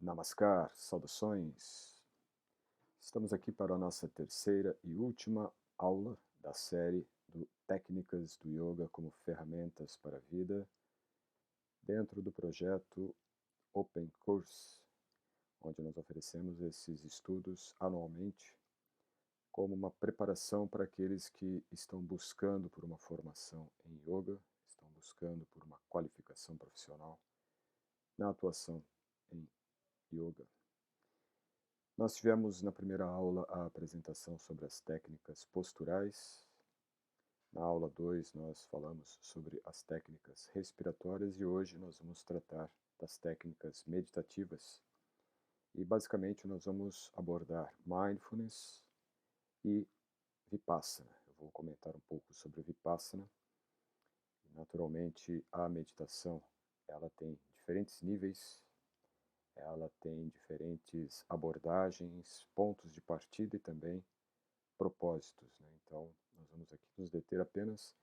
Namaskar, saudações. Estamos aqui para a nossa terceira e última aula da série do Técnicas do Yoga como Ferramentas para a Vida, dentro do projeto Open Course, onde nós oferecemos esses estudos anualmente como uma preparação para aqueles que estão buscando por uma formação em Yoga, estão buscando por uma qualificação profissional na atuação em Yoga. Nós tivemos na primeira aula a apresentação sobre as técnicas posturais. Na aula 2 nós falamos sobre as técnicas respiratórias e hoje nós vamos tratar das técnicas meditativas. E basicamente nós vamos abordar Mindfulness e Vipassana. Eu vou comentar um pouco sobre Vipassana. Naturalmente a meditação ela tem diferentes níveis. Ela tem diferentes abordagens, pontos de partida e também propósitos, né? Então, nós vamos aqui nos deter apenas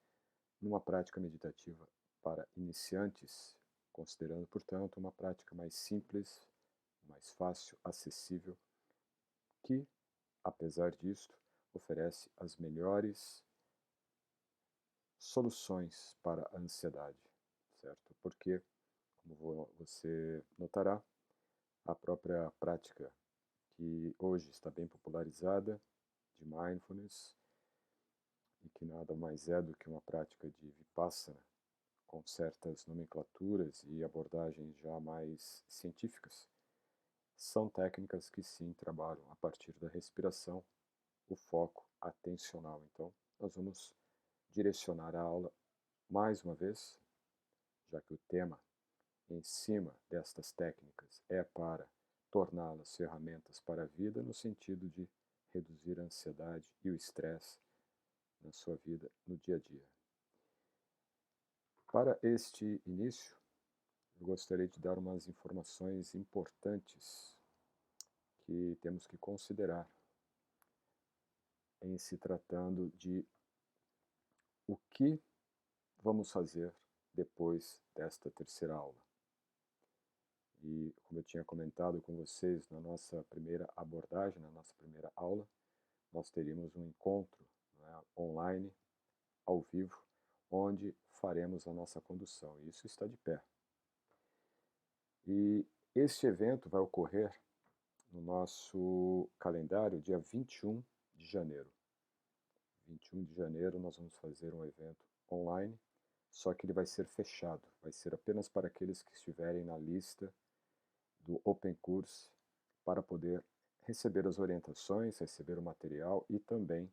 numa prática meditativa para iniciantes, considerando, portanto, uma prática mais simples, mais fácil, acessível, que, apesar disto, oferece as melhores soluções para a ansiedade, certo? Porque, como você notará, a própria prática que hoje está bem popularizada, de Mindfulness, e que nada mais é do que uma prática de Vipassana, com certas nomenclaturas e abordagens já mais científicas, são técnicas que sim trabalham a partir da respiração, o foco atencional. Então, nós vamos direcionar a aula mais uma vez, já que o tema em cima destas técnicas é para torná-las ferramentas para a vida, no sentido de reduzir a ansiedade e o estresse na sua vida no dia a dia. Para este início, eu gostaria de dar umas informações importantes que temos que considerar em se tratando de o que vamos fazer depois desta terceira aula. E como eu tinha comentado com vocês na nossa primeira abordagem, na nossa primeira aula, nós teríamos um encontro, né, online, ao vivo, onde faremos a nossa condução. E isso está de pé. E este evento vai ocorrer no nosso calendário dia 21 de janeiro. 21 de janeiro nós vamos fazer um evento online, só que ele vai ser fechado, vai ser apenas para aqueles que estiverem na lista do Open Course para poder receber as orientações, receber o material e também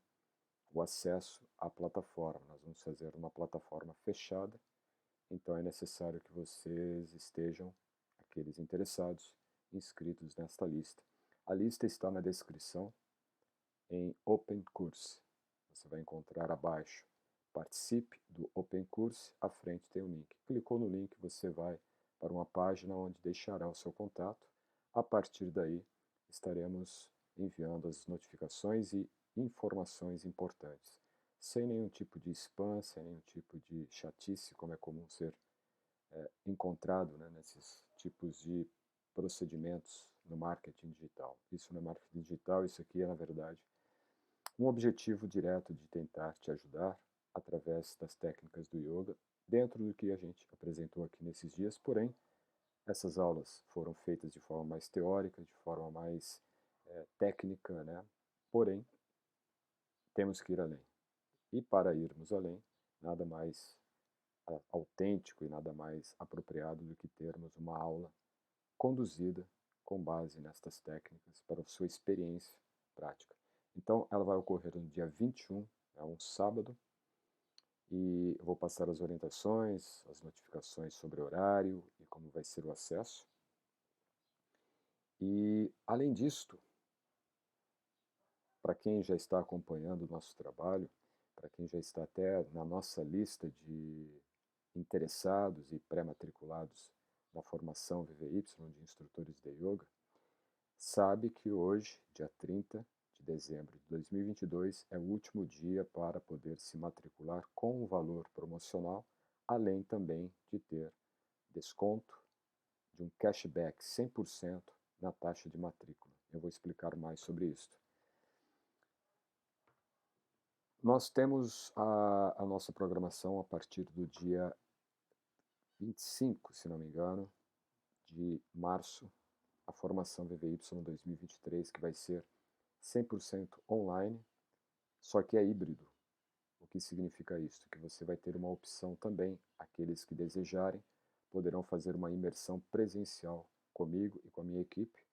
o acesso à plataforma. Nós vamos fazer uma plataforma fechada, então é necessário que vocês estejam, aqueles interessados, inscritos nesta lista. A lista está na descrição em Open Course. Você vai encontrar abaixo, participe do Open Course, à frente tem um link. Clicou no link, você vai para uma página onde deixará o seu contato. A partir daí, estaremos enviando as notificações e informações importantes, sem nenhum tipo de spam, sem nenhum tipo de chatice, como é comum ser encontrado, né, nesses tipos de procedimentos no marketing digital. Isso não é marketing digital, isso aqui é, na verdade, um objetivo direto de tentar te ajudar através das técnicas do yoga, dentro do que a gente apresentou aqui nesses dias. Porém, essas aulas foram feitas de forma mais teórica, de forma mais técnica, né? Porém, temos que ir além. E para irmos além, nada mais autêntico e nada mais apropriado do que termos uma aula conduzida com base nestas técnicas para a sua experiência prática. Então, ela vai ocorrer no dia 21, é um sábado, e eu vou passar as orientações, as notificações sobre o horário e como vai ser o acesso. E, além disto, para quem já está acompanhando o nosso trabalho, para quem já está até na nossa lista de interessados e pré-matriculados na formação VVY de instrutores de yoga, sabe que hoje, dia 30 de dezembro de 2022, é o último dia para poder se matricular com um valor promocional, além também de ter desconto de um cashback 100% na taxa de matrícula. Eu vou explicar mais sobre isso. Nós temos a nossa programação a partir do dia 25, se não me engano, de março, a formação VVY 2023, que vai ser 100% online, só que é híbrido. O que significa isso? Que você vai ter uma opção também, aqueles que desejarem poderão fazer uma imersão presencial comigo e com a minha equipe,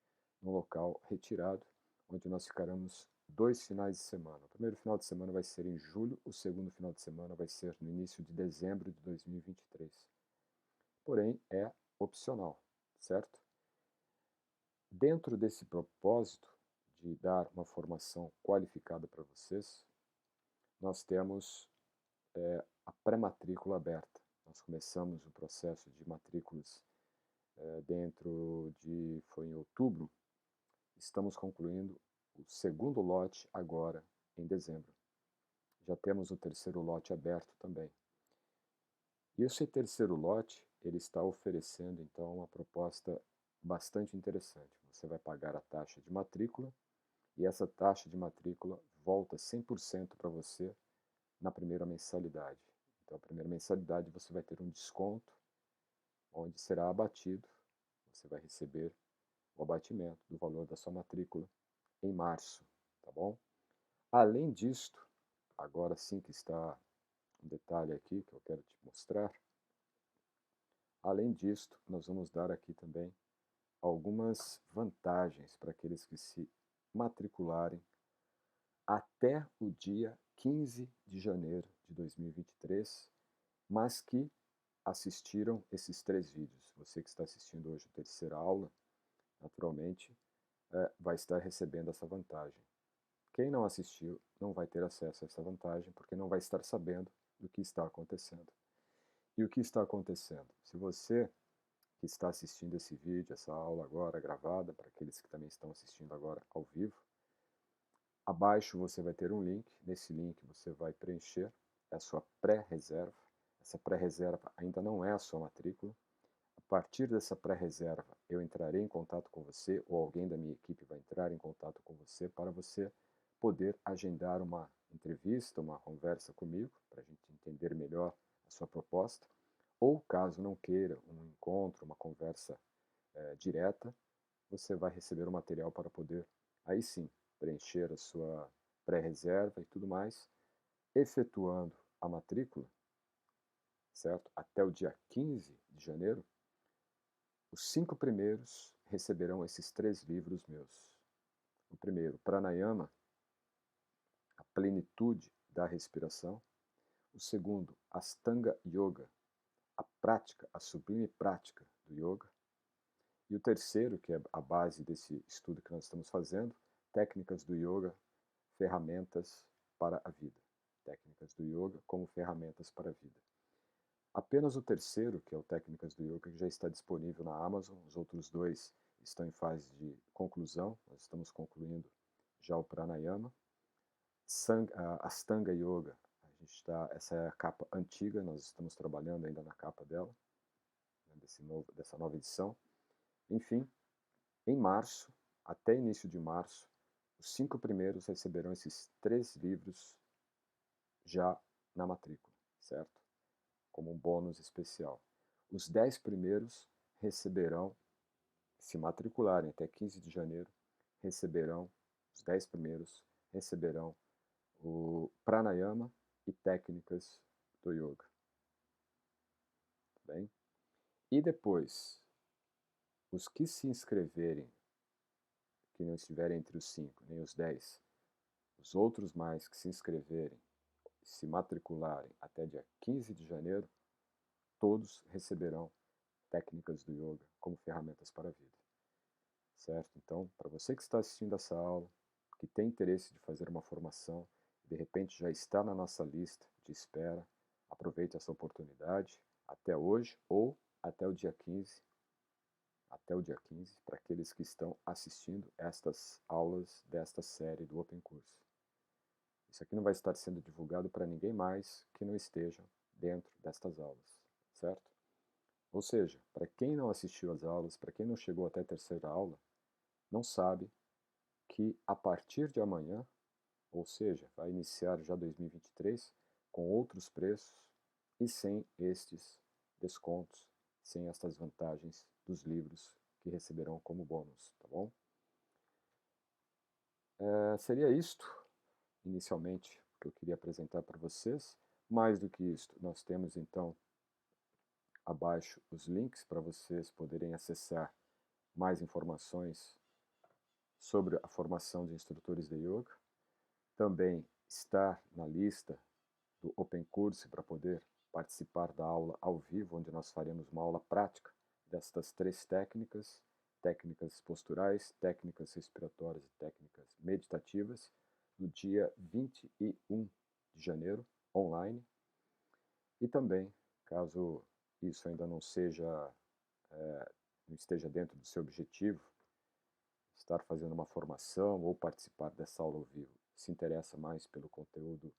num local retirado, onde nós ficaremos 2 finais de semana. O primeiro final de semana vai ser em julho, o segundo final de semana vai ser no início de dezembro de 2023. Porém, é opcional, certo? Dentro desse propósito de dar uma formação qualificada para vocês, nós temos a pré-matrícula aberta. Nós começamos o processo de matrículas foi em outubro, estamos concluindo o segundo lote agora em dezembro. Já temos o terceiro lote aberto também. E esse terceiro lote, ele está oferecendo então uma proposta bastante interessante. Você vai pagar a taxa de matrícula e essa taxa de matrícula volta 100% para você na primeira mensalidade. Então, a primeira mensalidade você vai ter um desconto, onde será abatido, você vai receber o abatimento do valor da sua matrícula em março, tá bom? Além disto, agora sim que está um detalhe aqui que eu quero te mostrar. Além disto, nós vamos dar aqui também algumas vantagens para aqueles que se matricularem até o dia 15 de janeiro de 2023, mas que assistiram esses 3 vídeos. Você que está assistindo hoje a terceira aula, naturalmente, vai estar recebendo essa vantagem. Quem não assistiu não vai ter acesso a essa vantagem, porque não vai estar sabendo do que está acontecendo. E o que está acontecendo? Se você que está assistindo esse vídeo, essa aula agora gravada, para aqueles que também estão assistindo agora ao vivo, abaixo você vai ter um link. Nesse link você vai preencher a sua pré-reserva. Essa pré-reserva ainda não é a sua matrícula. A partir dessa pré-reserva, eu entrarei em contato com você, ou alguém da minha equipe vai entrar em contato com você, para você poder agendar uma entrevista, uma conversa comigo, para a gente entender melhor a sua proposta. Ou, caso não queira um encontro, uma conversa direta, você vai receber o material para poder, aí sim, preencher a sua pré-reserva e tudo mais, efetuando a matrícula, certo? Até o dia 15 de janeiro, os 5 primeiros receberão esses 3 livros meus. O primeiro, Pranayama, a plenitude da respiração. O segundo, Astanga Yoga, a prática, a sublime prática do yoga. E o terceiro, que é a base desse estudo que nós estamos fazendo, técnicas do yoga, ferramentas para a vida. Técnicas do yoga como ferramentas para a vida. Apenas o terceiro, que é o Técnicas do Yoga, que já está disponível na Amazon. Os outros 2 estão em fase de conclusão. Nós estamos concluindo já o Pranayama. Astanga Yoga, essa é a capa antiga, nós estamos trabalhando ainda na capa dela, né, dessa nova edição. Enfim, em março, até início de março, os 5 primeiros receberão esses 3 livros já na matrícula, certo? Como um bônus especial. Os 10 primeiros receberão, se matricularem até 15 de janeiro, receberão, os 10 primeiros receberão o Pranayama e técnicas do yoga. Bem? E depois, os que se inscreverem, que não estiverem entre os 5, nem os 10, os outros mais que se inscreverem, se matricularem até dia 15 de janeiro, todos receberão técnicas do yoga como ferramentas para a vida. Certo? Então, para você que está assistindo essa aula, que tem interesse de fazer uma formação, de repente já está na nossa lista de espera, aproveite essa oportunidade até hoje ou até o dia 15, para aqueles que estão assistindo estas aulas desta série do Open Course. Isso aqui não vai estar sendo divulgado para ninguém mais que não esteja dentro destas aulas, certo? Ou seja, para quem não assistiu às aulas, para quem não chegou até a terceira aula, não sabe que a partir de amanhã, ou seja, vai iniciar já 2023 com outros preços e sem estes descontos, sem estas vantagens dos livros que receberão como bônus, tá bom? Seria isto, inicialmente, que eu queria apresentar para vocês. Mais do que isto, nós temos então abaixo os links para vocês poderem acessar mais informações sobre a formação de instrutores de yoga. Também estar na lista do Open Course para poder participar da aula ao vivo, onde nós faremos uma aula prática destas 3 técnicas, técnicas posturais, técnicas respiratórias e técnicas meditativas, no dia 21 de janeiro, online. E também, caso isso ainda não esteja dentro do seu objetivo, estar fazendo uma formação ou participar dessa aula ao vivo, se interessa mais pelo conteúdo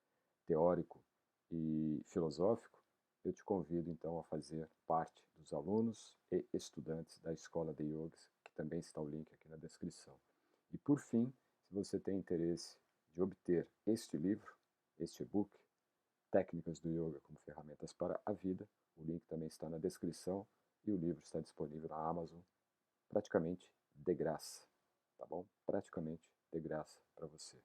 teórico e filosófico, eu te convido então a fazer parte dos alunos e estudantes da Escola de Yogas, que também está o link aqui na descrição. E por fim, se você tem interesse de obter este livro, este e-book, Técnicas do Yoga como Ferramentas para a Vida, o link também está na descrição e o livro está disponível na Amazon praticamente de graça, tá bom? Praticamente de graça para você.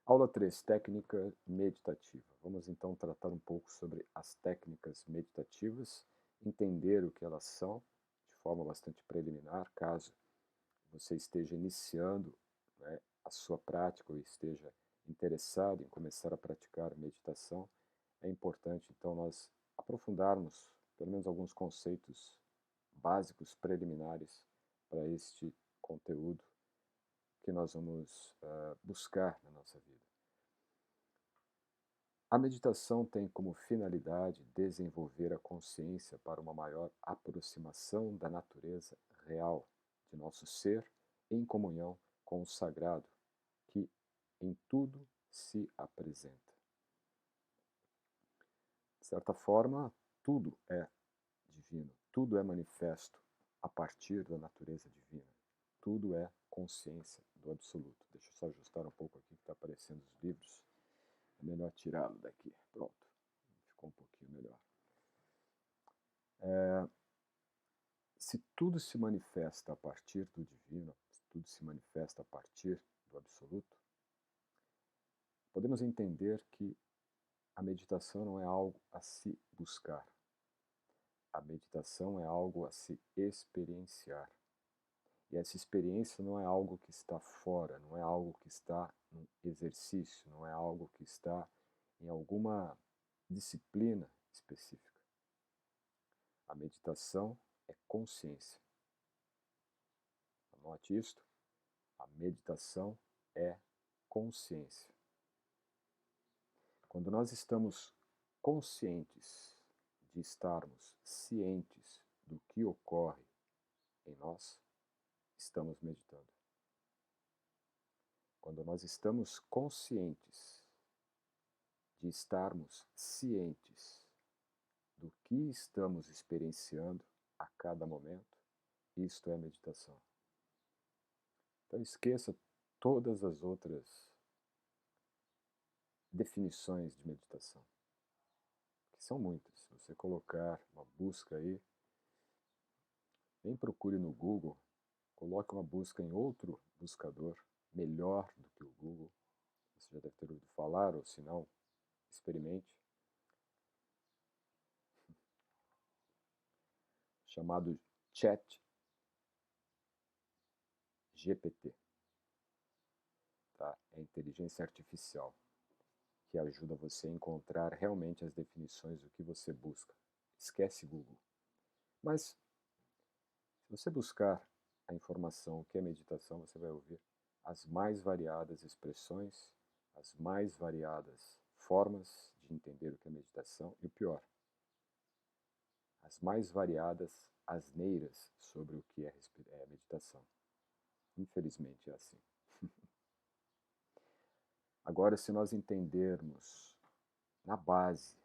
Aula 3, técnica meditativa. Vamos então tratar um pouco sobre as técnicas meditativas, entender o que elas são, de forma bastante preliminar, caso você esteja iniciando, né, a sua prática ou esteja interessado em começar a praticar meditação. É importante então nós aprofundarmos pelo menos alguns conceitos básicos preliminares para este conteúdo que nós vamos buscar na nossa vida. A meditação tem como finalidade desenvolver a consciência para uma maior aproximação da natureza real de nosso ser em comunhão com o sagrado, que em tudo se apresenta. De certa forma, tudo é divino, tudo é manifesto a partir da natureza divina. Tudo é consciência do absoluto. Deixa eu só ajustar um pouco aqui que está aparecendo os livros. É melhor tirá-lo daqui. Pronto. Ficou um pouquinho melhor. Se tudo se manifesta a partir do divino, se tudo se manifesta a partir do absoluto, podemos entender que a meditação não é algo a se buscar. A meditação é algo a se experienciar. E essa experiência não é algo que está fora, não é algo que está num exercício, não é algo que está em alguma disciplina específica. A meditação é consciência. Anote isto. A meditação é consciência. Quando nós estamos conscientes de estarmos cientes do que ocorre em nós, estamos meditando. Quando nós estamos conscientes de estarmos cientes do que estamos experienciando a cada momento, isto é meditação. Então esqueça todas as outras definições de meditação, que são muitas. Se você colocar uma busca aí, nem procure no Google, coloque uma busca em outro buscador melhor do que o Google. Você já deve ter ouvido falar, ou se não, experimente. Chamado Chat GPT. Tá? É inteligência artificial que ajuda você a encontrar realmente as definições do que você busca. Esquece Google. Mas, se você buscar a informação o que é meditação, você vai ouvir as mais variadas expressões, as mais variadas formas de entender o que é meditação e o pior, as mais variadas asneiras sobre o que é meditação. Infelizmente é assim. Agora, se nós entendermos na base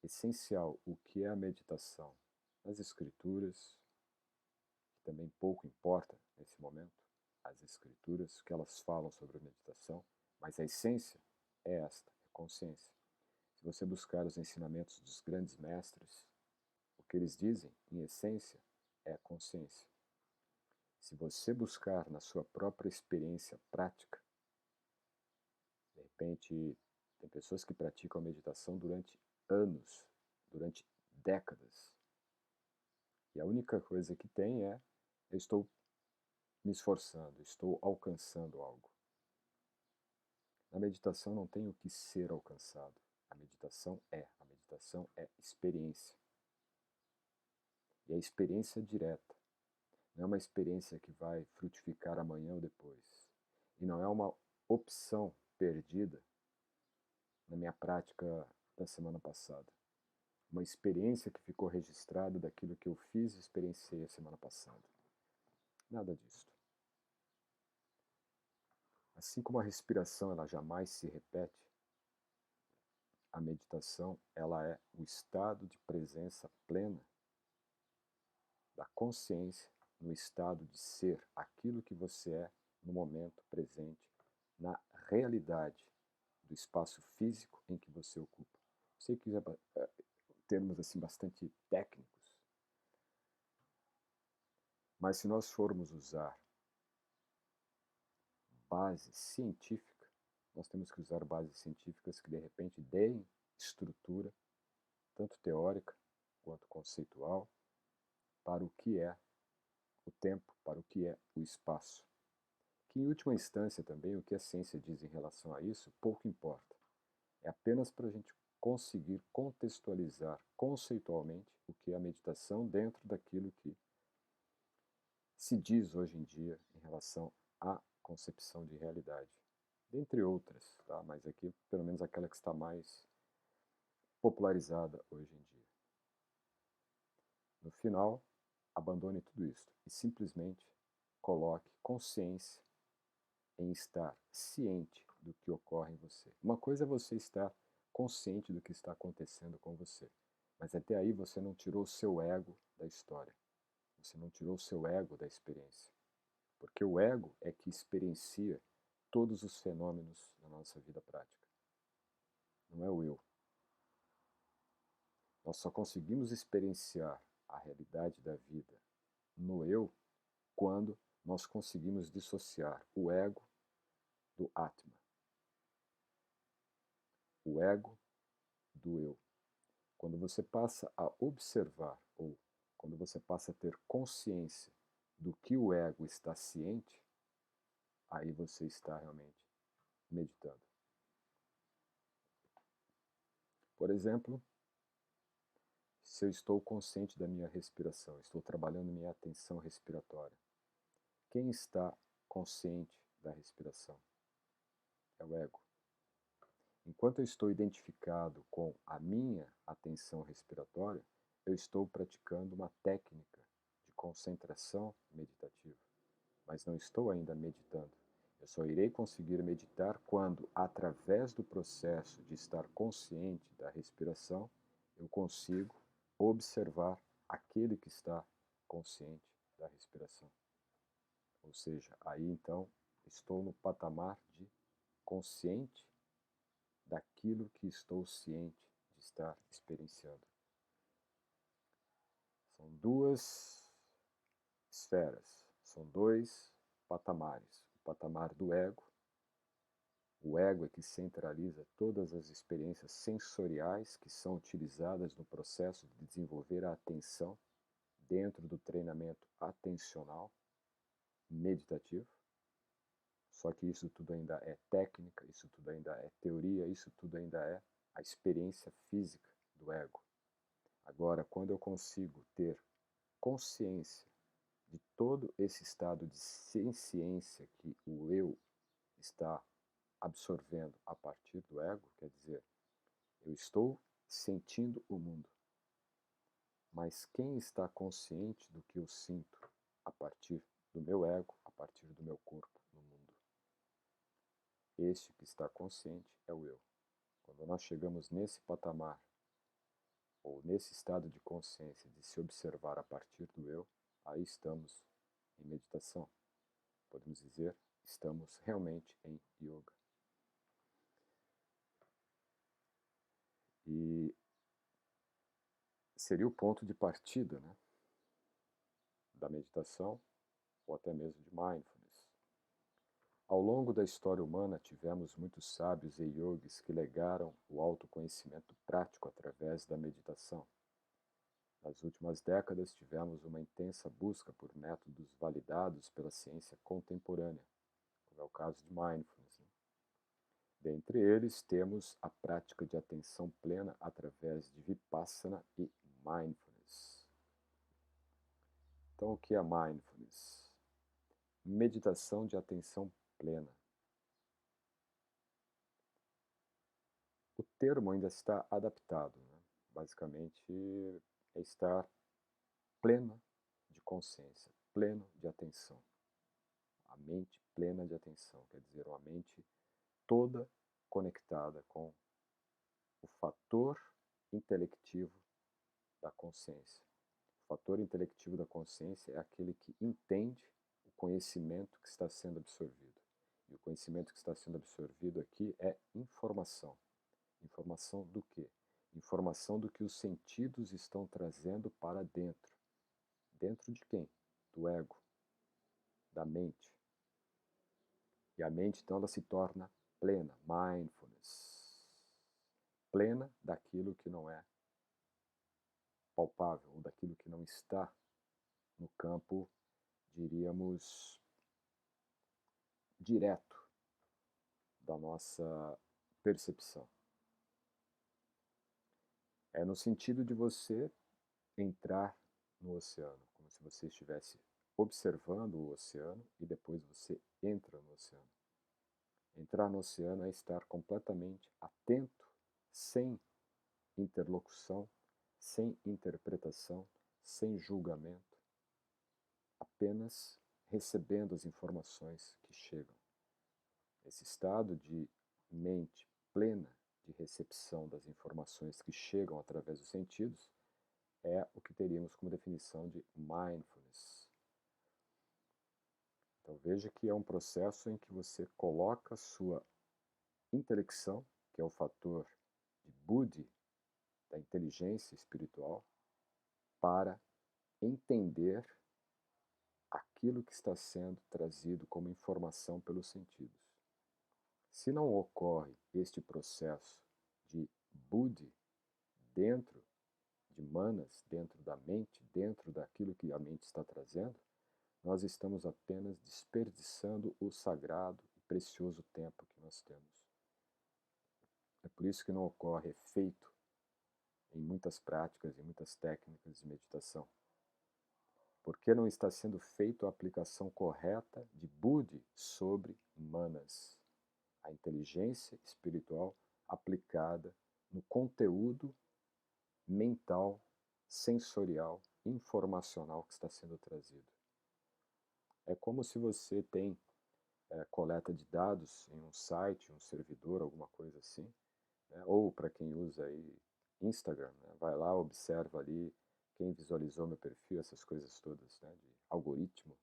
essencial o que é a meditação nas escrituras, que também pouco importa nesse momento, as escrituras, o que elas falam sobre a meditação, mas a essência é esta, é consciência. Se você buscar os ensinamentos dos grandes mestres, o que eles dizem, em essência, é a consciência. Se você buscar na sua própria experiência prática, de repente, tem pessoas que praticam a meditação durante anos, durante décadas. E a única coisa que tem é, eu estou me esforçando, estou alcançando algo. Na meditação não tem o que ser alcançado. A meditação é experiência. E a experiência direta. Não é uma experiência que vai frutificar amanhã ou depois. E não é uma opção perdida na minha prática da semana passada. Uma experiência que ficou registrada daquilo que eu fiz e experienciei a semana passada. Nada disso. Assim como a respiração ela jamais se repete, a meditação ela é o estado de presença plena da consciência no estado de ser aquilo que você é no momento presente, na realidade do espaço físico em que você ocupa. Sei que termos assim bastante técnicos, mas se nós formos usar base científica, nós temos que usar bases científicas que de repente deem estrutura, tanto teórica quanto conceitual, para o que é o tempo, para o que é o espaço. Que em última instância também o que a ciência diz em relação a isso pouco importa. É apenas para a gente conseguir contextualizar conceitualmente o que é a meditação dentro daquilo que se diz hoje em dia em relação à concepção de realidade. Dentre outras, tá? Mas aqui pelo menos aquela que está mais popularizada hoje em dia. No final, abandone tudo isso e simplesmente coloque consciência em estar ciente do que ocorre em você. Uma coisa é você estar consciente do que está acontecendo com você, mas até aí você não tirou o seu ego da história. Você não tirou o seu ego da experiência. Porque o ego é que experiencia todos os fenômenos da nossa vida prática. Não é o eu. Nós só conseguimos experienciar a realidade da vida no eu quando nós conseguimos dissociar o ego do Atma. O ego do eu. Quando você passa a observar, ou quando você passa a ter consciência do que o ego está ciente, aí você está realmente meditando. Por exemplo, se eu estou consciente da minha respiração, estou trabalhando minha atenção respiratória. Quem está consciente da respiração? É o ego. Enquanto eu estou identificado com a minha atenção respiratória, eu estou praticando uma técnica de concentração meditativa, mas não estou ainda meditando. Eu só irei conseguir meditar quando, através do processo de estar consciente da respiração, eu consigo observar aquele que está consciente da respiração. Ou seja, aí então estou no patamar de consciente daquilo que estou ciente de estar experienciando. São duas esferas, são dois patamares. O patamar do ego. O ego é que centraliza todas as experiências sensoriais que são utilizadas no processo de desenvolver a atenção dentro do treinamento atencional meditativo. Só que isso tudo ainda é técnica, isso tudo ainda é teoria, isso tudo ainda é a experiência física do ego. Agora, quando eu consigo ter consciência de todo esse estado de ciência que o eu está absorvendo a partir do ego, quer dizer, eu estou sentindo o mundo, mas quem está consciente do que eu sinto a partir do meu ego, a partir do meu corpo no mundo? Este que está consciente é o eu. Quando nós chegamos nesse patamar, ou nesse estado de consciência de se observar a partir do eu, aí estamos em meditação. podemos dizer, estamos realmente em yoga. E seria o ponto de partida, né, da meditação ou até mesmo de mindfulness. Ao longo da história humana, tivemos muitos sábios e yogis que legaram o autoconhecimento prático através da meditação. Nas últimas décadas, tivemos uma intensa busca por métodos validados pela ciência contemporânea, como é o caso de mindfulness, né? Dentre eles, temos a prática de atenção plena através de Vipassana e Mindfulness. Então, o que é Mindfulness? Meditação de atenção plena. O termo ainda está adaptado, né? Basicamente, é estar pleno de consciência, pleno de atenção. A mente plena de atenção, quer dizer, uma mente toda conectada com o fator intelectivo da consciência. O fator intelectivo da consciência é aquele que entende o conhecimento que está sendo absorvido. E o conhecimento que está sendo absorvido aqui é informação. Informação do quê? Informação do que os sentidos estão trazendo para dentro. Dentro de quem? Do ego, da mente. E a mente, então, ela se torna plena, mindfulness. Plena daquilo que não é palpável, ou daquilo que não está no campo, diríamos, direto da nossa percepção. É no sentido de você entrar no oceano, como se você estivesse observando o oceano e depois você entra no oceano. Entrar no oceano é estar completamente atento, sem interlocução, sem interpretação, sem julgamento, apenas recebendo as informações que chegam. Esse estado de mente plena de recepção das informações que chegam através dos sentidos é o que teríamos como definição de mindfulness. Então veja que é um processo em que você coloca sua intelecção, que é o fator de buddhi, da inteligência espiritual, para entender aquilo que está sendo trazido como informação pelos sentidos. Se não ocorre este processo de buddhi dentro de manas, dentro da mente, dentro daquilo que a mente está trazendo, nós estamos apenas desperdiçando o sagrado e precioso tempo que nós temos. É por isso que não ocorre efeito em muitas práticas e muitas técnicas de meditação. Porque não está sendo feita a aplicação correta de buddhi sobre manas, a inteligência espiritual aplicada no conteúdo mental, sensorial, informacional que está sendo trazido. É como se você tem coleta de dados em um site, um servidor, alguma coisa assim, né? Ou para quem usa aí Instagram, né? Vai lá, observa ali quem visualizou meu perfil, essas coisas todas, né? De algoritmo.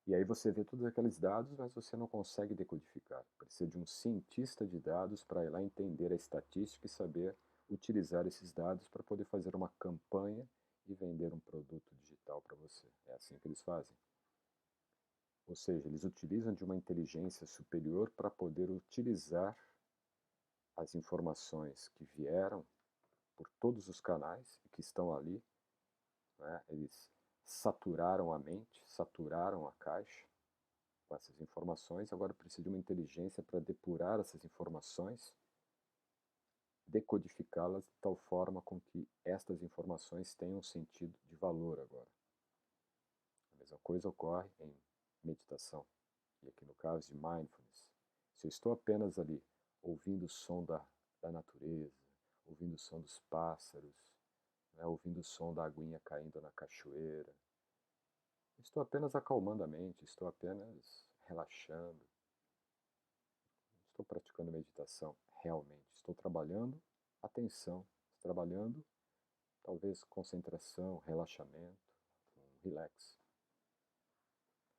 E aí você vê todos aqueles dados, mas você não consegue decodificar. Precisa de um cientista de dados para ir lá entender a estatística e saber utilizar esses dados para poder fazer uma campanha e vender um produto digital para você. É assim que eles fazem. Ou seja, eles utilizam de uma inteligência superior para poder utilizar as informações que vieram por todos os canais e que estão ali, né? Eles saturaram a mente, saturaram a caixa com essas informações, agora precisa de uma inteligência para depurar essas informações, decodificá-las de tal forma com que estas informações tenham sentido de valor agora. A mesma coisa ocorre em meditação, e aqui no caso de mindfulness. Se eu estou apenas ali ouvindo o som da natureza, ouvindo o som dos pássaros, né, ouvindo o som da aguinha caindo na cachoeira, estou apenas acalmando a mente, estou apenas relaxando. Estou praticando meditação realmente. Estou trabalhando atenção, trabalhando talvez concentração, relaxamento, relax.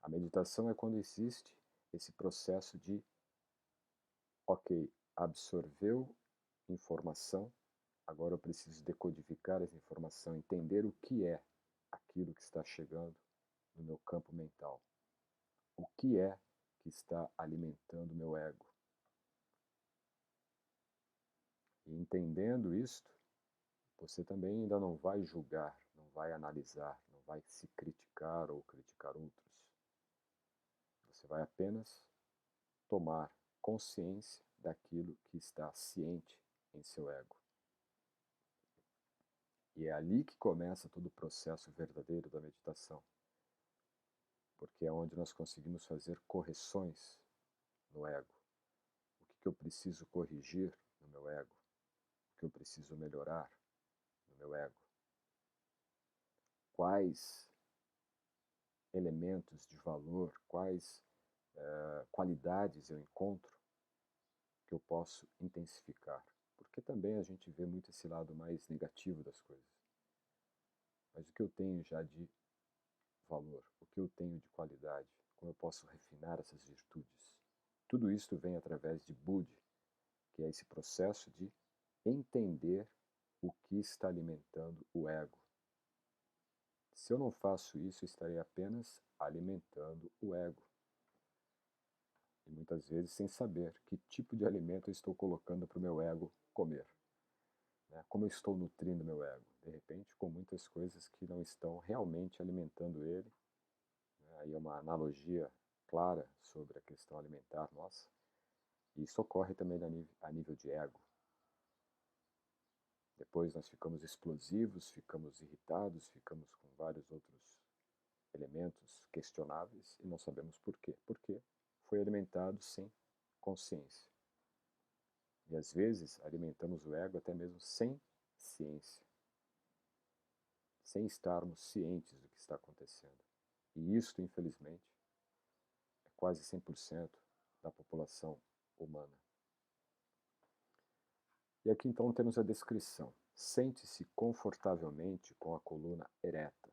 A meditação é quando existe esse processo de, ok, absorveu informação, agora eu preciso decodificar essa informação, entender o que é aquilo que está chegando no meu campo mental. O que é que está alimentando o meu ego? E entendendo isto, você também ainda não vai julgar, não vai analisar, não vai se criticar ou criticar outros. Você vai apenas tomar consciência daquilo que está ciente em seu ego. E é ali que começa todo o processo verdadeiro da meditação, porque é onde nós conseguimos fazer correções no ego. O que eu preciso corrigir no meu ego? O que eu preciso melhorar no meu ego? Quais elementos de valor, quais qualidades eu encontro que eu posso intensificar? Porque também a gente vê muito esse lado mais negativo das coisas. Mas o que eu tenho já de valor, o que eu tenho de qualidade, como eu posso refinar essas virtudes? Tudo isso vem através de Budi, que é esse processo de entender o que está alimentando o ego. Se eu não faço isso, estarei apenas alimentando o ego. E muitas vezes sem saber que tipo de alimento eu estou colocando para o meu ego comer. Né? Como eu estou nutrindo meu ego. De repente, com muitas coisas que não estão realmente alimentando ele. Né? Aí é uma analogia clara sobre a questão alimentar nossa. E isso ocorre também a nível de ego. Depois nós ficamos explosivos, ficamos irritados, ficamos com vários outros elementos questionáveis e não sabemos por quê. Porque foi alimentado sem consciência. E às vezes alimentamos o ego até mesmo sem ciência, sem estarmos cientes do que está acontecendo. E isto, infelizmente, é quase 100% da população humana. E aqui então temos a descrição. Sente-se confortavelmente com a coluna ereta.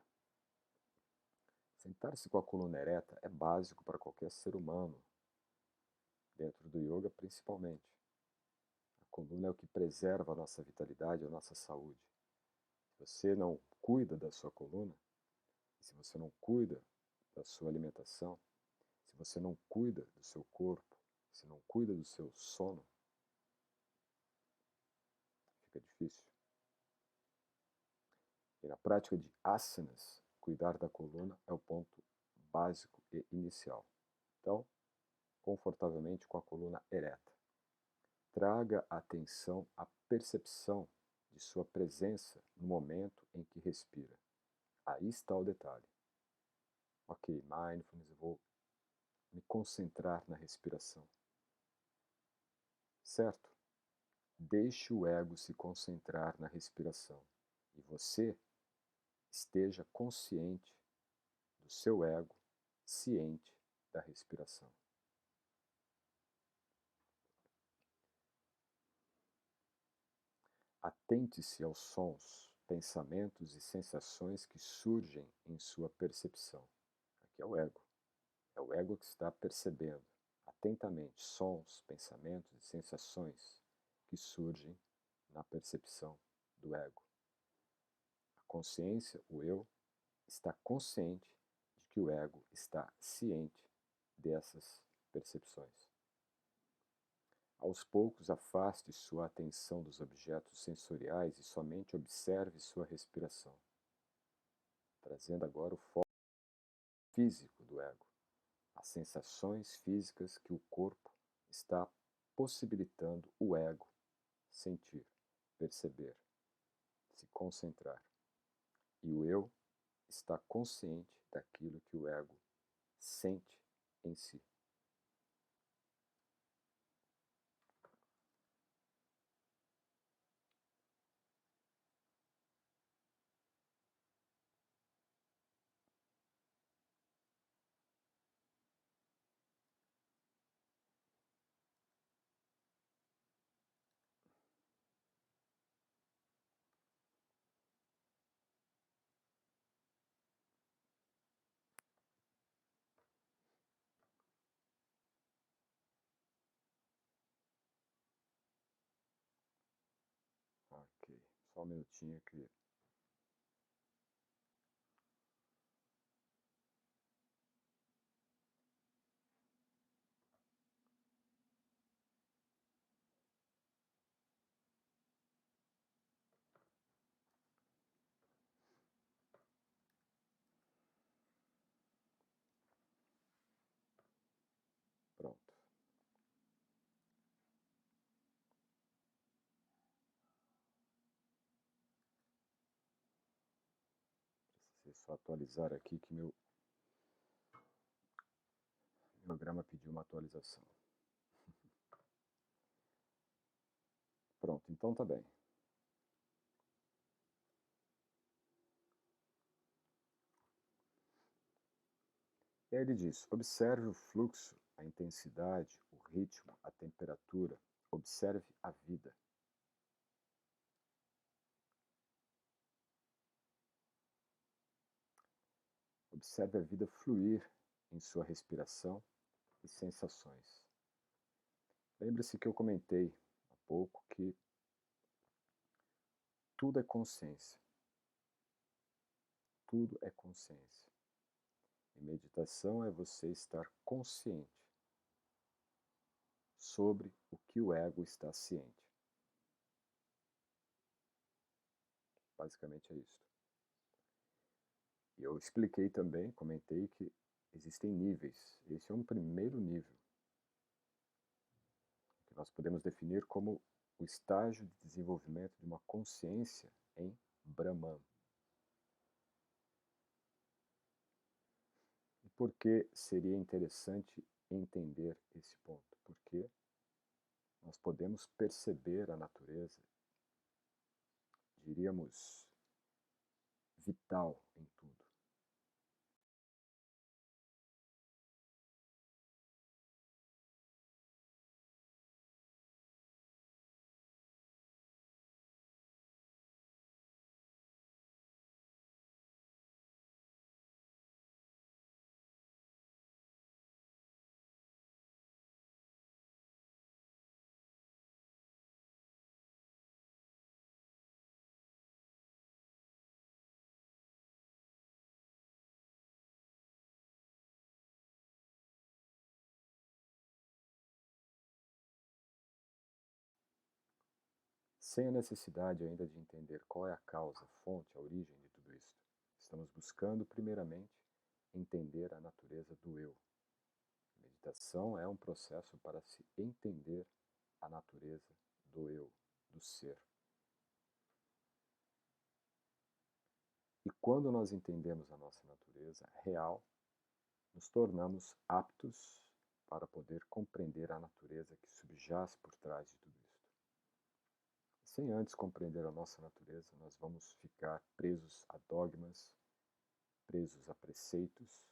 Sentar-se com a coluna ereta é básico para qualquer ser humano, dentro do yoga principalmente. A coluna é o que preserva a nossa vitalidade, a nossa saúde. Se você não cuida da sua coluna, se você não cuida da sua alimentação, se você não cuida do seu corpo, se não cuida do seu sono, fica difícil. E na prática de asanas, cuidar da coluna é o ponto básico e inicial. Então, confortavelmente com a coluna ereta. Traga atenção à percepção de sua presença no momento em que respira. Aí está o detalhe. Ok, mindfulness, eu vou me concentrar na respiração. Certo? Deixe o ego se concentrar na respiração e você esteja consciente do seu ego, ciente da respiração. Atente-se aos sons, pensamentos e sensações que surgem em sua percepção. Aqui é o ego. É o ego que está percebendo atentamente sons, pensamentos e sensações que surgem na percepção do ego. A consciência, o eu, está consciente de que o ego está ciente dessas percepções. Aos poucos, afaste sua atenção dos objetos sensoriais e somente observe sua respiração, trazendo agora o foco físico do ego, as sensações físicas que o corpo está possibilitando o ego sentir, perceber, se concentrar. E o eu está consciente daquilo que o ego sente em si. Só um minutinho aqui. Pronto. Precisei só atualizar aqui que meu programa pediu uma atualização. Pronto, então tá bem. E aí ele diz: observe o fluxo, a intensidade, o ritmo, a temperatura, observe a vida. Observe a vida fluir em sua respiração e sensações. Lembre-se que eu comentei há pouco que tudo é consciência. Tudo é consciência. E meditação é você estar consciente sobre o que o ego está ciente. Basicamente é isso. E eu expliquei também, comentei que existem níveis. Esse é um primeiro nível, que nós podemos definir como o estágio de desenvolvimento de uma consciência em Brahman. E por que seria interessante entender esse ponto? Porque nós podemos perceber a natureza, diríamos, vital em tudo. Sem a necessidade ainda de entender qual é a causa, a fonte, a origem de tudo isso. Estamos buscando, primeiramente, entender a natureza do eu. A meditação é um processo para se entender a natureza do eu, do ser. E quando nós entendemos a nossa natureza real, nos tornamos aptos para poder compreender a natureza que subjaz por trás de tudo isso. Sem antes compreender a nossa natureza, nós vamos ficar presos a dogmas, presos a preceitos,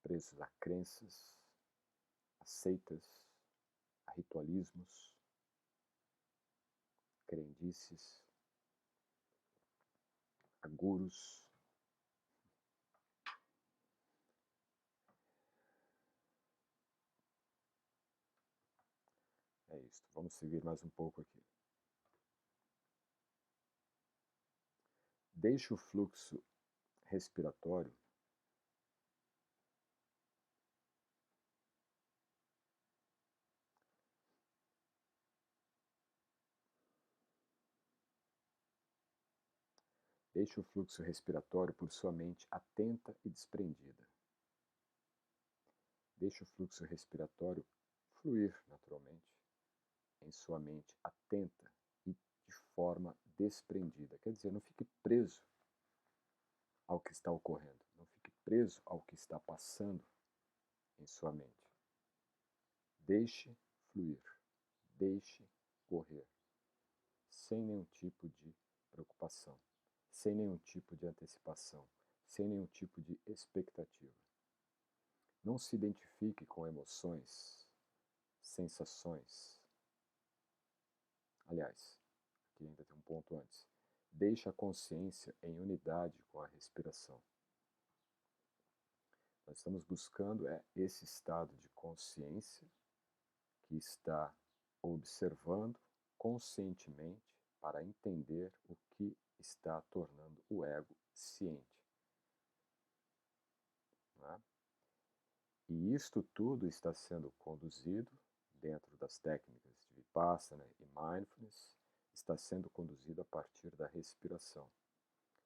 presos a crenças, a seitas, a ritualismos, crendices, a gurus. É isso. Vamos seguir mais um pouco aqui. Deixe o fluxo respiratório Deixe o fluxo respiratório por sua mente atenta e desprendida. Deixe o fluxo respiratório fluir naturalmente em sua mente atenta e de forma desprendida. Quer dizer, não fique preso ao que está ocorrendo, não fique preso ao que está passando em sua mente. Deixe fluir, deixe correr, sem nenhum tipo de preocupação, sem nenhum tipo de antecipação, sem nenhum tipo de expectativa. Não se identifique com emoções, sensações. Aliás, aqui ainda tem um ponto antes. Deixe a consciência em unidade com a respiração. Nós estamos buscando esse estado de consciência que está observando conscientemente para entender o que está tornando o ego ciente. Né? E isto tudo está sendo conduzido dentro das técnicas de Vipassana e Mindfulness, está sendo conduzido a partir da respiração,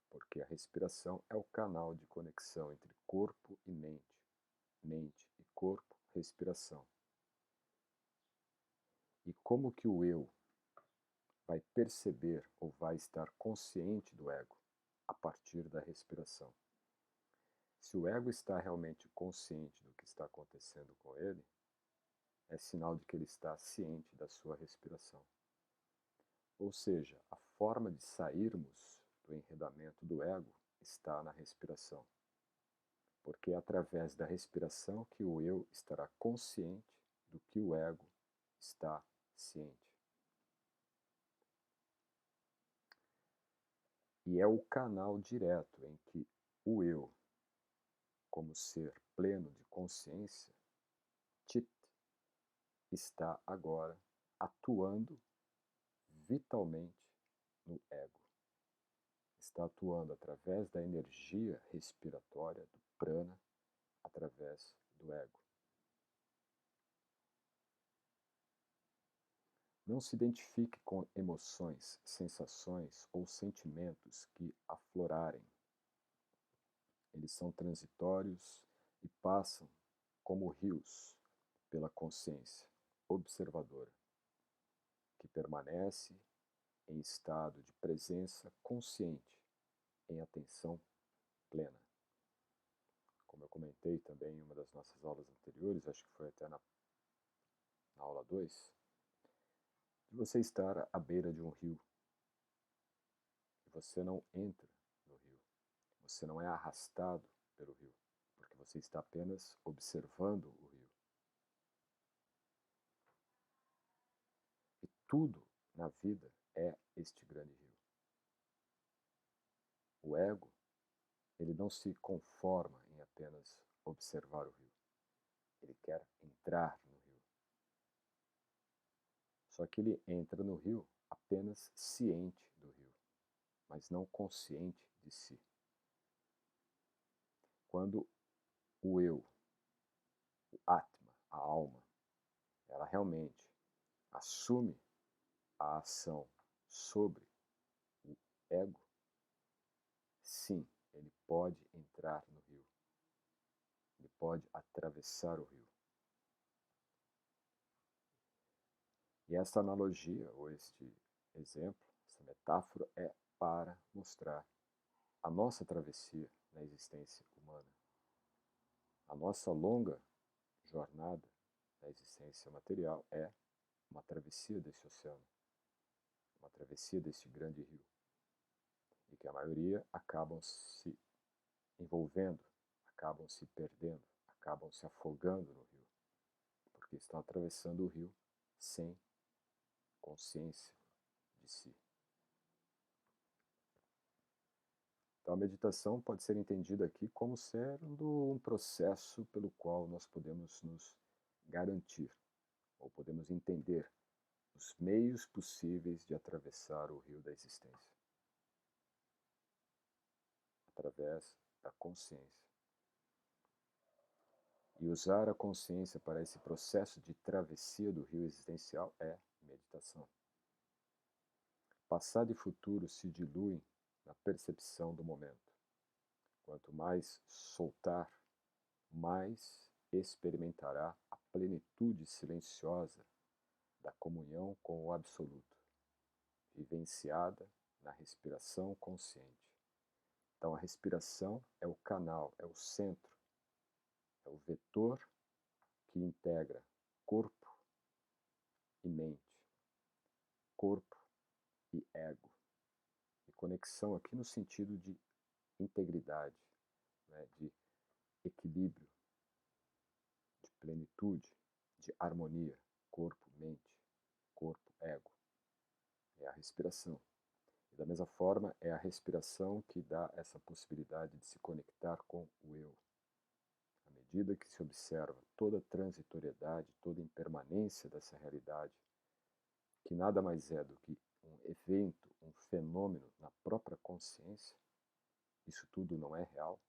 porque a respiração é o canal de conexão entre corpo e mente, mente e corpo, respiração. E como que o eu vai perceber ou vai estar consciente do ego? A partir da respiração. Se o ego está realmente consciente do que está acontecendo com ele, é sinal de que ele está ciente da sua respiração. Ou seja, a forma de sairmos do enredamento do ego está na respiração. Porque é através da respiração que o eu estará consciente do que o ego está ciente. E é o canal direto em que o eu, como ser pleno de consciência, Chit, está agora atuando vitalmente no ego. Está atuando através da energia respiratória, do prana, através do ego. Não se identifique com emoções, sensações ou sentimentos que aflorarem. Eles são transitórios e passam como rios pela consciência observadora, que permanece em estado de presença consciente, em atenção plena. Como eu comentei também em uma das nossas aulas anteriores, acho que foi até na aula 2, de você estar à beira de um rio e você não entra no rio, você não é arrastado pelo rio, porque você está apenas observando o rio. E tudo na vida é este grande rio. O ego, ele não se conforma em apenas observar o rio. Ele quer entrar no rio. Só que ele entra no rio apenas ciente do rio, mas não consciente de si. Quando o eu, o Atma, a alma, ela realmente assume a ação sobre o ego, sim, ele pode entrar no rio. Ele pode atravessar o rio. E essa analogia, ou este exemplo, essa metáfora, é para mostrar a nossa travessia na existência humana. A nossa longa jornada na existência material é uma travessia desse oceano, uma travessia desse grande rio. E que a maioria acabam se envolvendo, acabam se perdendo, acabam se afogando no rio, porque estão atravessando o rio sem consciência de si. Então a meditação pode ser entendida aqui como sendo um processo pelo qual nós podemos nos garantir, ou podemos entender os meios possíveis de atravessar o rio da existência, através da consciência. E usar a consciência para esse processo de travessia do rio existencial é meditação. Passado e futuro se diluem na percepção do momento. Quanto mais soltar, mais experimentará a plenitude silenciosa da comunhão com o absoluto, vivenciada na respiração consciente. Então a respiração é o canal, é o centro, é o vetor que integra corpo e mente, corpo e ego. E conexão aqui no sentido de integridade, né, de equilíbrio, de plenitude, de harmonia, corpo, mente, corpo, ego. É a respiração. E da mesma forma, é a respiração que dá essa possibilidade de se conectar com o eu. À medida que se observa toda a transitoriedade, toda a impermanência dessa realidade, que nada mais é do que um evento, um fenômeno na própria consciência, isso tudo não é real,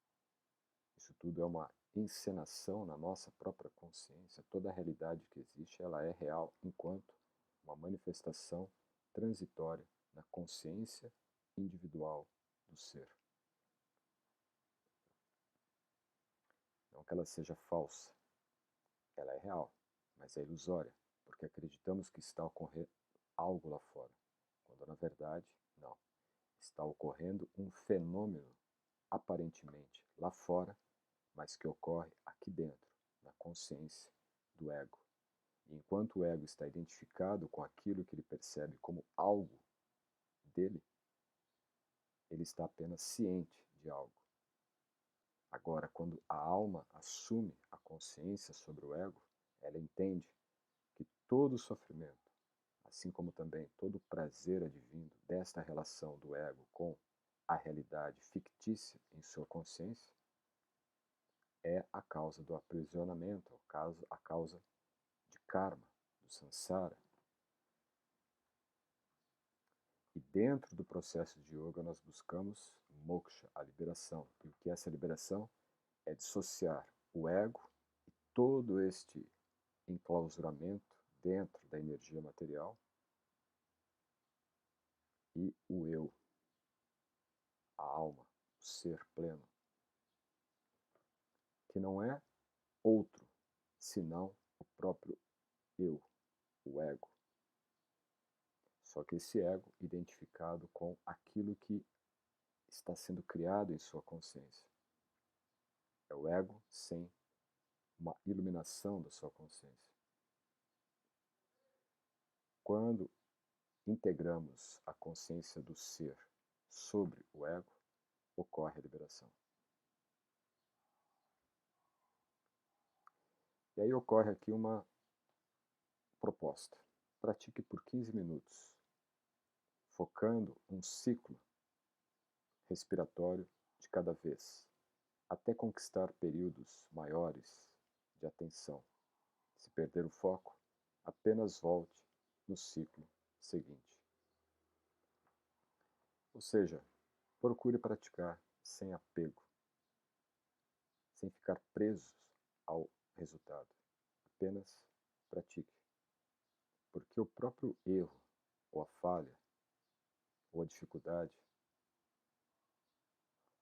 isso tudo é uma encenação na nossa própria consciência. Toda a realidade que existe, ela é real enquanto uma manifestação transitória na consciência individual do ser. Não que ela seja falsa, ela é real, mas é ilusória, porque acreditamos que está ocorrendo algo lá fora, quando na verdade, não. Está ocorrendo um fenômeno aparentemente lá fora, mas que ocorre aqui dentro, na consciência do ego. E enquanto o ego está identificado com aquilo que ele percebe como algo dele, ele está apenas ciente de algo. Agora, quando a alma assume a consciência sobre o ego, ela entende que todo o sofrimento, assim como também todo o prazer advindo desta relação do ego com a realidade fictícia em sua consciência, é a causa do aprisionamento, a causa de karma, do samsara. E dentro do processo de yoga nós buscamos moksha, a liberação. E o que é essa liberação? É dissociar o ego e todo este enclausuramento dentro da energia material e o eu, a alma, o ser pleno, que não é outro, senão o próprio eu, o ego. Só que esse ego identificado com aquilo que está sendo criado em sua consciência. É o ego sem uma iluminação da sua consciência. Quando integramos a consciência do ser sobre o ego, ocorre a liberação. E aí ocorre aqui uma proposta. Pratique por 15 minutos, focando um ciclo respiratório de cada vez, até conquistar períodos maiores de atenção. Se perder o foco, apenas volte no ciclo seguinte. Ou seja, procure praticar sem apego, sem ficar presos ao resultado. Apenas pratique. Porque o próprio erro, ou a falha, ou a dificuldade,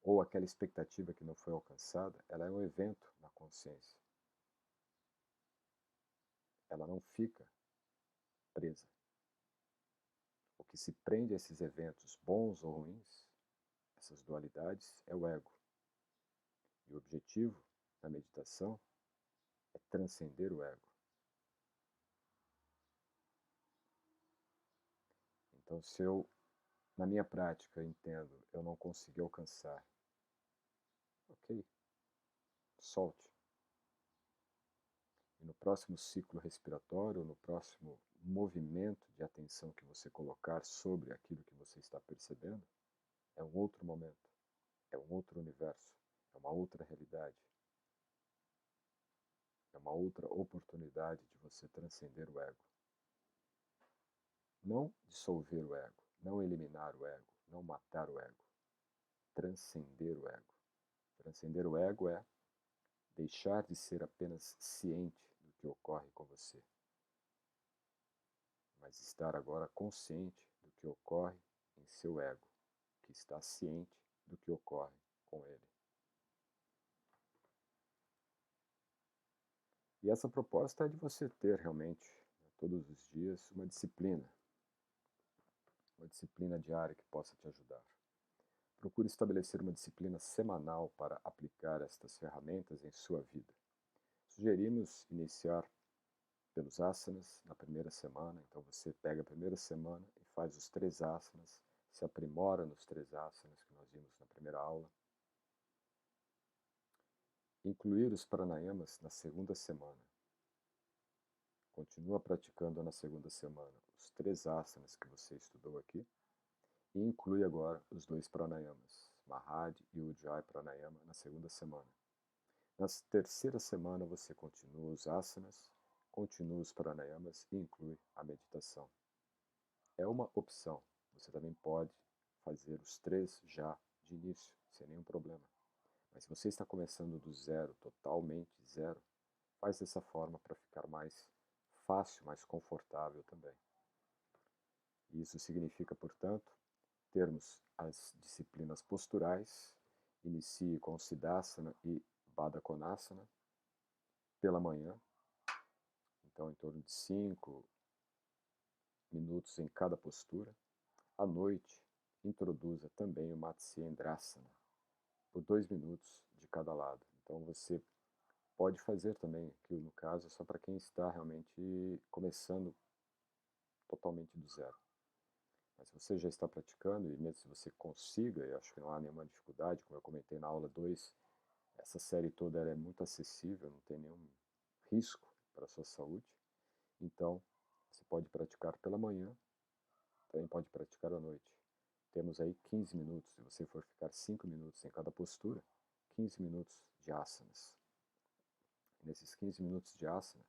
ou aquela expectativa que não foi alcançada, ela é um evento na consciência. Ela não fica presa. O que se prende a esses eventos, bons ou ruins, essas dualidades, é o ego. E o objetivo da meditação é transcender o ego. Então, se eu, na minha prática, entendo, eu não consegui alcançar, ok, solte. E no próximo ciclo respiratório, no próximo movimento de atenção que você colocar sobre aquilo que você está percebendo, é um outro momento, é um outro universo, é uma outra realidade, é uma outra oportunidade de você transcender o ego. Não dissolver o ego, não eliminar o ego, não matar o ego. Transcender o ego. Transcender o ego é deixar de ser apenas ciente do que ocorre com você, mas estar agora consciente do que ocorre em seu ego, que está ciente do que ocorre com ele. E essa proposta é de você ter realmente, todos os dias, uma disciplina diária que possa te ajudar. Procure estabelecer uma disciplina semanal para aplicar estas ferramentas em sua vida. Sugerimos iniciar pelos asanas na primeira semana, então você pega a primeira semana e faz os 3 asanas, se aprimora nos 3 asanas que nós vimos na primeira aula. Incluir os pranayamas na segunda semana. Continua praticando na segunda semana os 3 asanas que você estudou aqui e inclui agora os 2 pranayamas, Mahadi e Ujjayi Pranayama, na segunda semana. Na terceira semana você continua os asanas, continua os pranayamas e inclui a meditação. é uma opção. Você também pode fazer os 3 já de início, sem nenhum problema. Mas se você está começando do zero, totalmente zero, faz dessa forma para ficar mais fácil, mais confortável também. Isso significa, portanto, termos as disciplinas posturais, inicie com Siddhasana e Baddha Konasana pela manhã, então em torno de 5 minutos em cada postura. À noite, introduza também o Matsyendrasana, por 2 minutos de cada lado. Então você pode fazer também, que no caso é só para quem está realmente começando totalmente do zero. Mas se você já está praticando, e mesmo se você consiga, eu acho que não há nenhuma dificuldade, como eu comentei na aula 2, essa série toda é muito acessível, não tem nenhum risco para a sua saúde. Então, você pode praticar pela manhã, também pode praticar à noite. Temos aí 15 minutos, se você for ficar 5 minutos em cada postura, 15 minutos de asanas. E nesses 15 minutos de asana,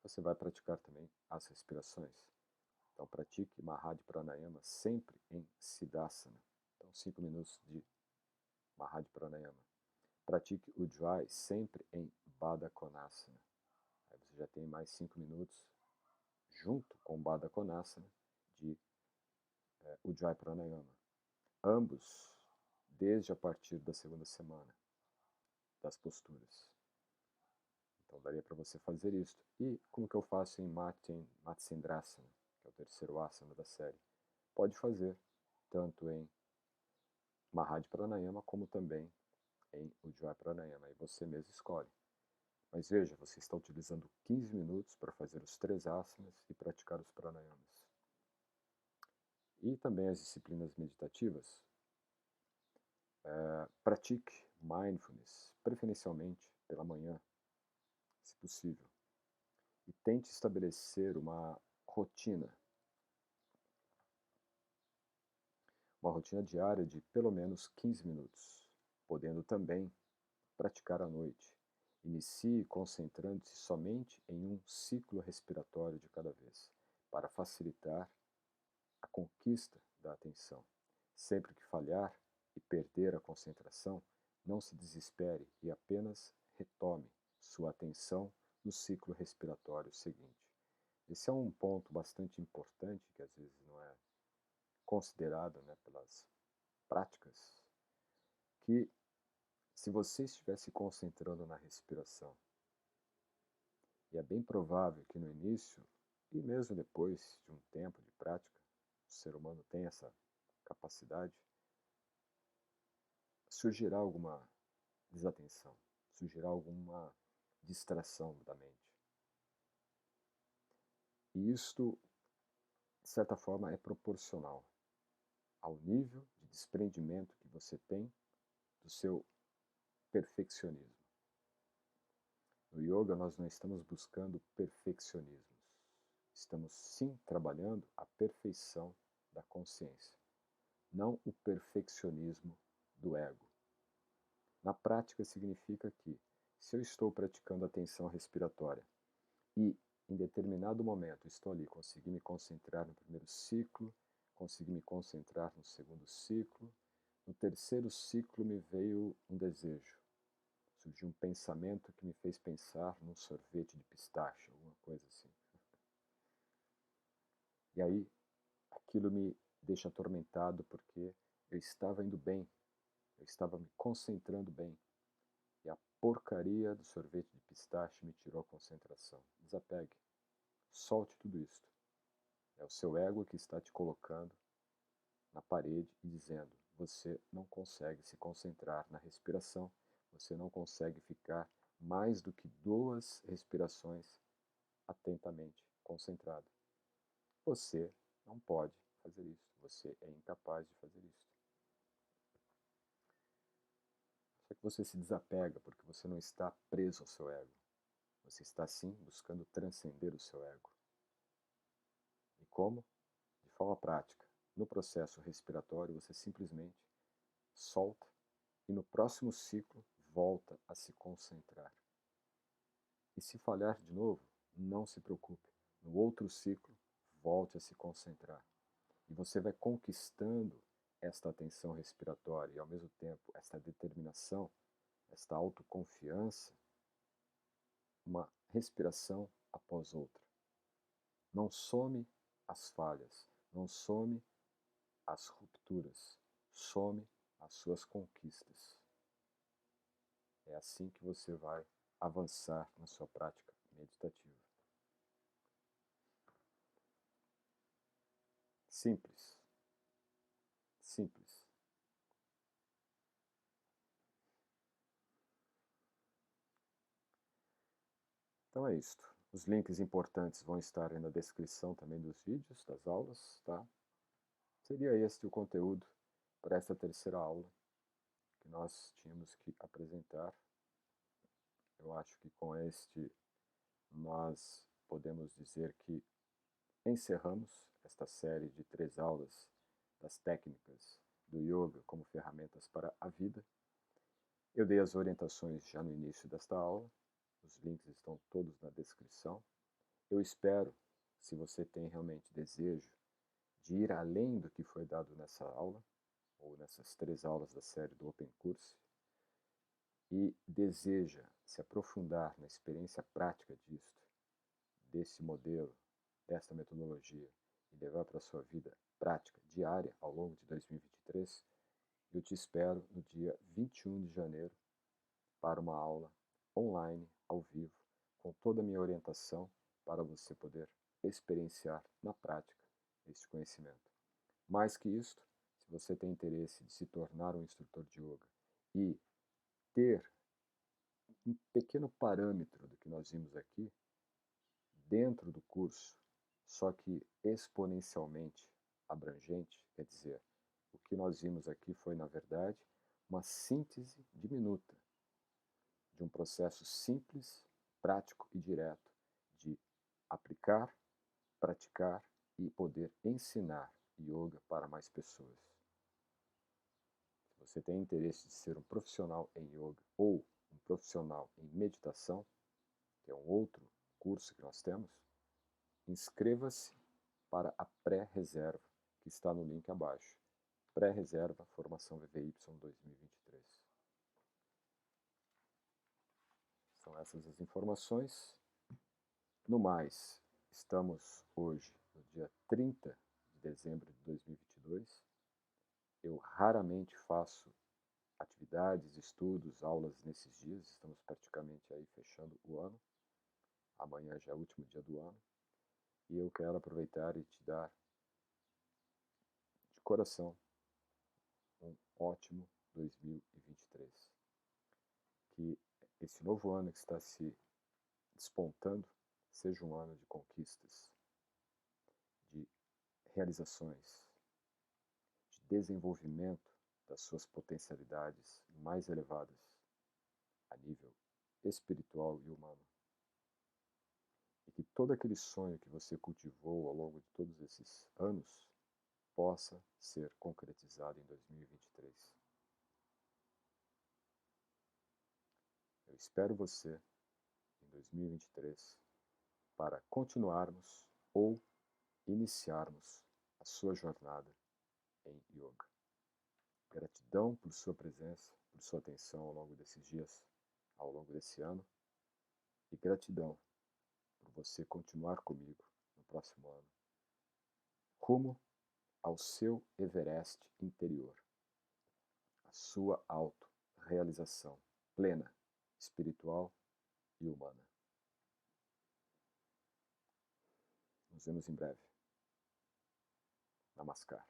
você vai praticar também as respirações. Então pratique Mahadi Pranayama sempre em Siddhasana. Então 5 minutos de Mahadi Pranayama. Pratique Ujjayi sempre em Baddha Konasana. Aí você já tem mais 5 minutos junto com Baddha Konasana de Ujjayi Pranayama. Ambos desde a partir da segunda semana das posturas. Então daria para você fazer isso. E como que eu faço em Matsyendrasana, que é o terceiro asana da série? Pode fazer tanto em Mahadi Pranayama como também em Ujjayi Pranayama. Aí você mesmo escolhe. Mas veja, você está utilizando 15 minutos para fazer os 3 asanas e praticar os pranayamas. E também as disciplinas meditativas. Pratique mindfulness, preferencialmente pela manhã, se possível. E tente estabelecer uma rotina diária de pelo menos 15 minutos, podendo também praticar à noite. Inicie concentrando-se somente em um ciclo respiratório de cada vez, para facilitar a conquista da atenção. Sempre que falhar e perder a concentração, não se desespere e apenas retome sua atenção no ciclo respiratório seguinte. Esse é um ponto bastante importante que às vezes não é considerado, né, pelas práticas, que se você estiver se concentrando na respiração, e é bem provável que no início, e mesmo depois de um tempo de prática, o ser humano tem essa capacidade, surgirá alguma desatenção, surgirá alguma distração da mente. E isto, de certa forma, é proporcional ao nível de desprendimento que você tem do seu perfeccionismo. No yoga, nós não estamos buscando perfeccionismos. Estamos, sim, trabalhando a perfeição da consciência, não o perfeccionismo do ego. Na prática, significa que, se eu estou praticando atenção respiratória e, em determinado momento, estou ali, consegui me concentrar no primeiro ciclo, consegui me concentrar no segundo ciclo, no terceiro ciclo me veio um desejo. Surgiu um pensamento que me fez pensar num sorvete de pistache, alguma coisa assim. E aí, aquilo me deixa atormentado porque eu estava indo bem, eu estava me concentrando bem. E a porcaria do sorvete de pistache me tirou a concentração. Desapegue. Solte tudo isso. É o seu ego que está te colocando na parede e dizendo: você não consegue se concentrar na respiração, você não consegue ficar mais do que 2 respirações atentamente concentrado. Você não pode fazer isso, você é incapaz de fazer isso. Só que você se desapega porque você não está preso ao seu ego. Você está sim buscando transcender o seu ego. E como? De forma prática. No processo respiratório, você simplesmente solta e no próximo ciclo volta a se concentrar. E se falhar de novo, não se preocupe. No outro ciclo, volte a se concentrar. E você vai conquistando esta atenção respiratória e, ao mesmo tempo, esta determinação, esta autoconfiança, uma respiração após outra. Não some as falhas, não some as rupturas, some as suas conquistas. É assim que você vai avançar na sua prática meditativa. Simples. Simples. Então é isto. Os links importantes vão estar aí na descrição também dos vídeos, das aulas, tá? Seria este o conteúdo para esta terceira aula que nós tínhamos que apresentar. Eu acho que com este nós podemos dizer que encerramos esta série de 3 aulas das técnicas do yoga como ferramentas para a vida. Eu dei as orientações já no início desta aula, os links estão todos na descrição. Eu espero, se você tem realmente desejo de ir além do que foi dado nessa aula, ou nessas 3 aulas da série do Open Course, e deseja se aprofundar na experiência prática disto, desse modelo, desta metodologia, e levar para a sua vida prática diária ao longo de 2023, eu te espero no dia 21 de janeiro para uma aula online, ao vivo, com toda a minha orientação para você poder experienciar na prática este conhecimento. Mais que isto, se você tem interesse de se tornar um instrutor de yoga e ter um pequeno parâmetro do que nós vimos aqui dentro do curso, só que exponencialmente abrangente, quer dizer, o que nós vimos aqui foi, na verdade, uma síntese diminuta de um processo simples, prático e direto de aplicar, praticar e poder ensinar yoga para mais pessoas. Se você tem interesse de ser um profissional em yoga ou um profissional em meditação, que é um outro curso que nós temos, inscreva-se para a pré-reserva, que está no link abaixo. Pré-reserva Formação VVY 2023. São essas as informações. No mais, estamos hoje no dia 30 de dezembro de 2022. Eu raramente faço atividades, estudos, aulas nesses dias. Estamos praticamente aí fechando o ano. Amanhã já é o último dia do ano. E eu quero aproveitar e te dar de coração um ótimo 2023. Que esse novo ano que está se despontando seja um ano de conquistas, de realizações, de desenvolvimento das suas potencialidades mais elevadas a nível espiritual e humano. E que todo aquele sonho que você cultivou ao longo de todos esses anos possa ser concretizado em 2023. Eu espero você em 2023 para continuarmos ou iniciarmos a sua jornada em yoga. Gratidão por sua presença, por sua atenção ao longo desses dias, ao longo desse ano, e gratidão por você continuar comigo no próximo ano, rumo ao seu Everest interior, a sua auto-realização plena, espiritual e humana. Nos vemos em breve. Namaskar.